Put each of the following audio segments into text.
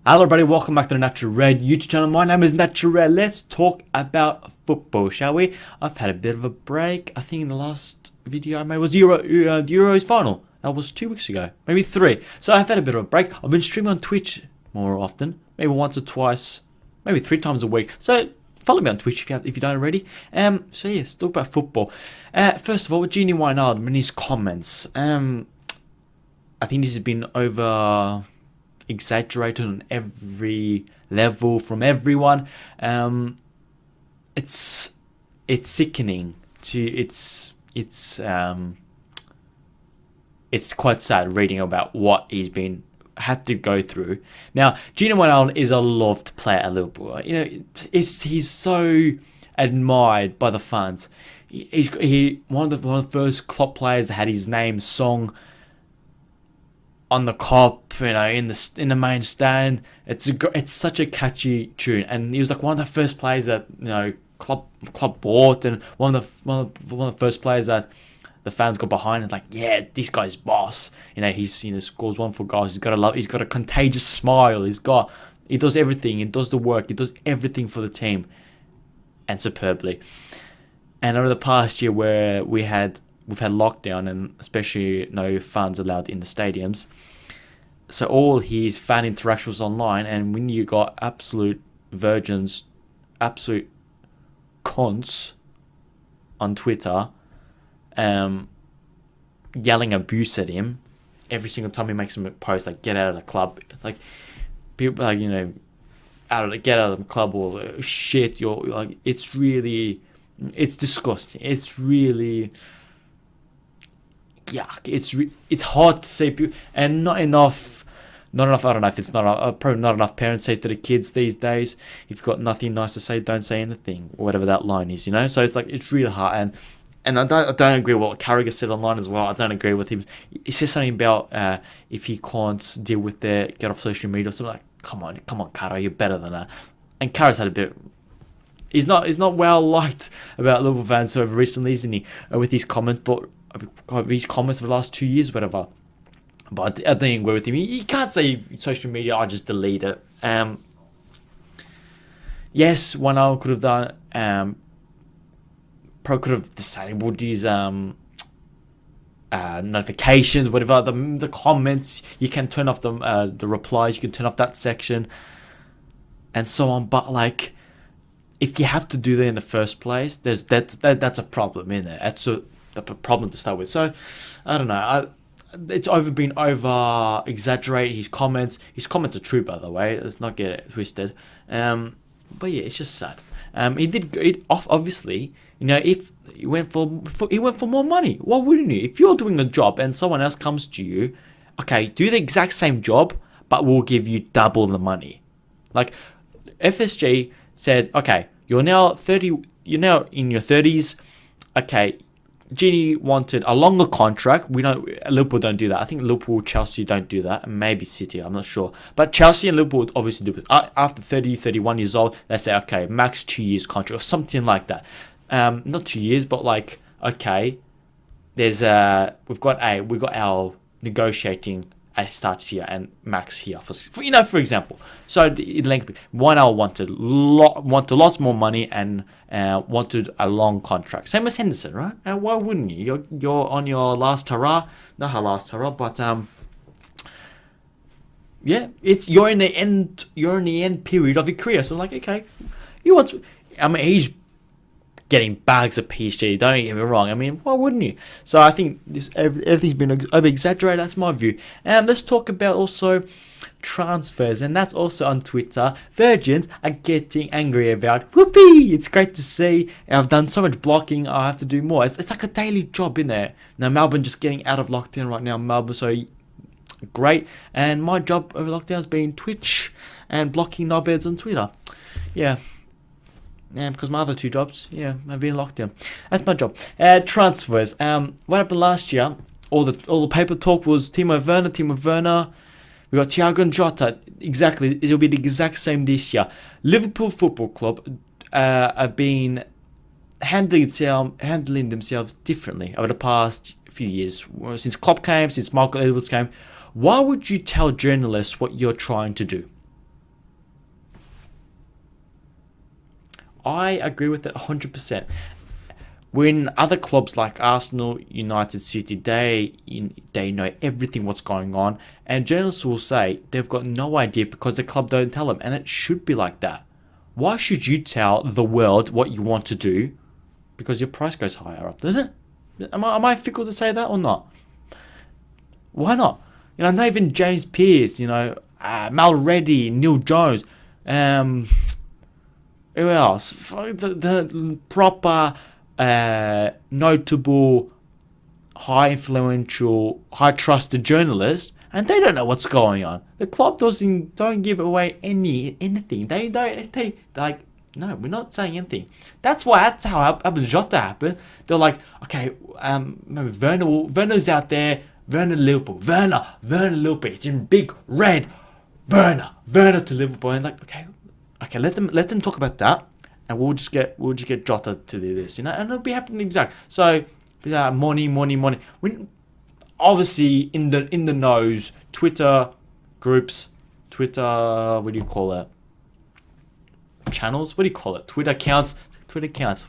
Hello everybody, welcome back to the Natural Red YouTube channel. My name is Natural Red. Let's talk about football, shall we? I've had a bit of a break. I think in the last video I made was the Euros final. That was 2 weeks ago, maybe 3. So I've had a bit of a break. I've been streaming on Twitch more often, maybe once or twice, maybe 3 times a week. So follow me on Twitch if you don't already. So yeah, let's talk about football. First of all, with Gini Wijnaldum and his comments. I think this has been exaggerated on every level from everyone. It's sickening it's quite sad reading about what he's had to go through. Now, Gini Wijnaldum is a loved player at Liverpool. You know, he's so admired by the fans. He's one of the first club players that had his name sung on the cop, you know, in the main stand. It's such a catchy tune, and he was like one of the first players that, you know, club bought, and one of the first players that the fans got behind. And like, yeah, this guy's boss. You know, scores one for goals. He's got a contagious smile. He does everything. He does the work. He does everything for the team, and superbly. And over the past year, where we've had lockdown, and especially no fans allowed in the stadiums, so all his fan interactions online, and when you got absolute virgins, absolute cons on Twitter, yelling abuse at him every single time he makes a post, like get out of the club, like people like, you know, get out of the club, or shit, you're like, it's disgusting. It's really yuck. It's hard to say, and not enough. I don't know if it's probably not enough parents say to the kids these days, if you've got nothing nice to say, don't say anything, or whatever that line is, you know. So it's like, it's really hard, and I don't agree with what Carra said online as well. I don't agree with him. He says something about if he can't deal with it, get off social media or something. Like, come on, Carra, you're better than that. And Carra's had a bit. He's not well liked about Liverpool fans over recently, isn't he? With his comments, but these comments for the last 2 years, whatever. But I don't agree with him. He can't say social media, I just delete it. Yes, one hour could have done. Pro could have disabled his notifications, whatever. The comments, you can turn off the replies. You can turn off that section, and so on. But like, if you have to do that in the first place, that's a problem, isn't it? That's a problem to start with. So I don't know. It's been over exaggerated. His comments are true, by the way. Let's not get it twisted. But yeah, it's just sad. He did it off, obviously. You know, if he went for more money, why wouldn't you? If you're doing a job and someone else comes to you, okay, do the exact same job, but we'll give you double the money. Like, FSG said, okay, you're now 30. You're now in your 30s. Okay, Gini wanted a longer contract. Liverpool don't do that. I think Liverpool, Chelsea don't do that. Maybe City, I'm not sure. But Chelsea and Liverpool obviously do it. After 30, 31 years old, they say, okay, max 2 years contract or something like that. Not 2 years, but like, okay, we've got our negotiating starts here and max here for example. So in length, one hour wanted lots more money and wanted a long contract. Same as Henderson, right? And why wouldn't you? You're on your last hurrah, not her last hurrah, but yeah, you're in the end period of your career. So like, okay, he's getting bags of PSG, don't get me wrong. I mean, why wouldn't you? So I think everything's been over exaggerated. That's my view. And let's talk about also transfers, and that's also on Twitter. Virgins are getting angry about. Whoopee! It's great to see. I've done so much blocking. I have to do more. It's like a daily job, isn't it? Now Melbourne just getting out of lockdown right now. Melbourne, so great. And my job over lockdown has been Twitch and blocking knobheads on Twitter. Yeah. Yeah, because my other 2 jobs, yeah, I've been locked down. That's my job. Transfers. What happened last year? All the paper talk was Timo Werner. We got Thiago and Jota. Exactly, it'll be the exact same this year. Liverpool Football Club have been handling themselves differently over the past few years. Since Klopp came, since Michael Edwards came. Why would you tell journalists what you're trying to do? I agree with it 100%. When other clubs like Arsenal, United, City, they know everything what's going on, and journalists will say they've got no idea because the club don't tell them, and it should be like that. Why should you tell the world what you want to do? Because your price goes higher up, doesn't it? Am I fickle to say that or not? Why not? Not even James Pearce, Mal Reddy, Neil Jones, who else? The proper, notable, high influential, high trusted journalists, and they don't know what's going on. The club don't give away anything. They like, no, we're not saying anything. That's how Jota happened. They're like, okay, maybe Werner's out there. Werner Liverpool. Werner Liverpool. It's in big red. Werner to Liverpool. And like, okay, let them talk about that, and we'll just get Jota to do this, and it'll be happening exact. So, money. When obviously in the nose, Twitter groups, what do you call it? Channels? What do you call it? Twitter accounts.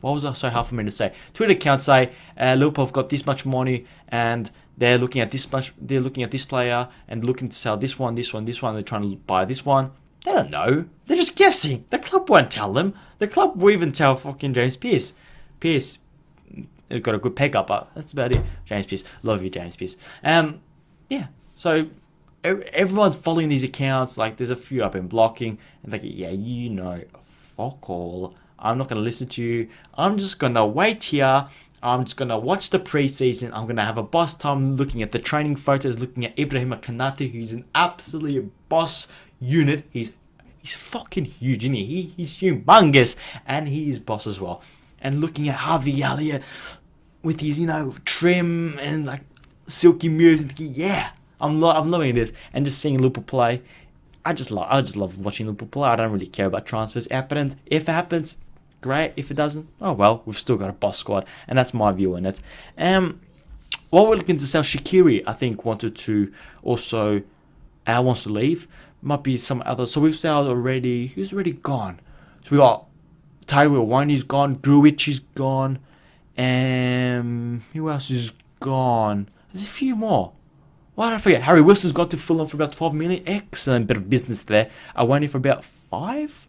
What was that so hard for me to say? Twitter accounts say Liverpool have got this much money, and they're looking at this much. They're looking at this player and looking to sell this one. They're trying to buy this one. They don't know. They're just guessing. The club won't tell them. The club will even tell fucking James Pearce. Pearce has got a good peg up, but that's about it. James Pearce, love you, James Pearce. Yeah. So everyone's following these accounts. Like, there's a few I've been blocking, and like, yeah, fuck all. I'm not gonna listen to you. I'm just gonna wait here. I'm just gonna watch the preseason. I'm gonna have a boss time looking at the training photos, looking at Ibrahim Kanate, who's an absolute boss unit. He's fucking huge, isn't he? He's humongous, and he's boss as well. And looking at Harvey Elliott with his, trim and like silky moves, and thinking, yeah, I'm loving this. And just seeing Liverpool play, I just love watching Liverpool play. I don't really care about transfers. If it happens, great. If it doesn't, oh well, we've still got a boss squad, and that's my view on it. While we're looking to sell, Shaqiri, I think, wants to leave. Might be some other. So we've sold already. Who's already gone? So we got Tyrell Winey's gone. Grujic is gone. Who else is gone? There's a few more. Why did I forget? Harry Wilson's gone to Fulham for about 12 million. Excellent bit of business there. Winey for about 5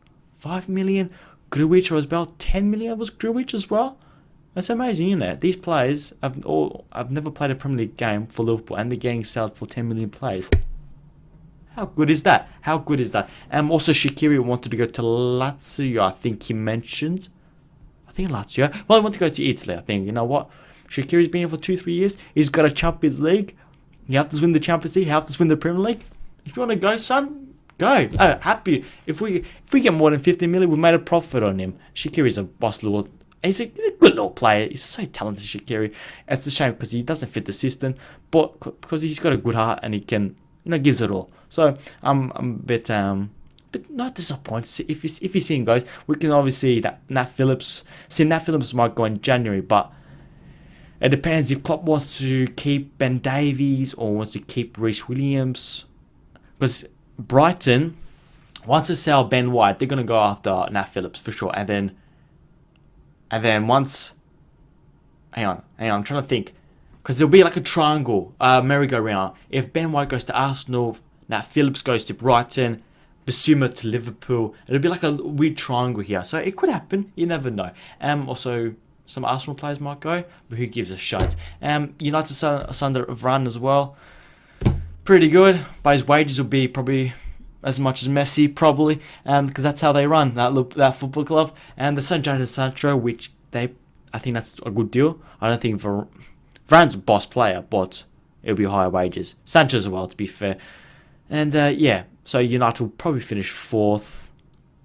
million. Grujic was about 10 million. Was Grujic as well? That's amazing, isn't it? These players I've never played a Premier League game for Liverpool, and they're getting sold for 10 million players. How good is that? Also, Shaqiri wanted to go to Lazio, I think he mentioned. Lazio. Well, he wanted to go to Italy, I think. You know what? Shaqiri's been here for 2-3 years. He's got a Champions League. You have to win the Champions League. You have to win the Premier League. If you want to go, son, go. Oh, happy. If we get more than 50 million, we made a profit on him. Shaqiri's a boss little. He's a good little player. He's so talented, Shaqiri. It's a shame because he doesn't fit the system, but because he's got a good heart and he can, gives it all. So I'm a bit not disappointed if he's seeing goes. We can obviously see that Nat Phillips might go in January, but it depends if Klopp wants to keep Ben Davies or wants to keep Reece Williams. Because Brighton wants to sell Ben White, they're gonna go after Nat Phillips for sure, and then once, hang on, I'm trying to think, because there'll be like a triangle, merry-go-round. If Ben White goes to Arsenal, Nat Phillips goes to Brighton, Basuma to Liverpool, it'll be like a weird triangle here. So it could happen, you never know. Also, some Arsenal players might go, but who gives a shit? United under Varane as well. Pretty good, but his wages will be probably as much as Messi, probably, because that's how they run that football club. And the Jadon Sancho, which I think that's a good deal. I don't think Varane's a boss player, but it'll be higher wages. Sancho as well, to be fair. And so United will probably finish 4th,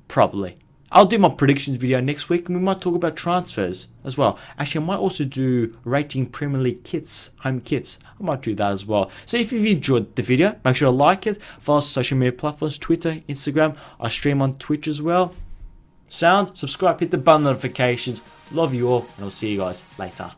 probably. I'll do my predictions video next week, and we might talk about transfers as well. Actually, I might also do rating Premier League kits, home kits. I might do that as well. So if you've enjoyed the video, make sure to like it. Follow us on social media platforms, Twitter, Instagram. I stream on Twitch as well. Subscribe, hit the bell notifications. Love you all, and I'll see you guys later.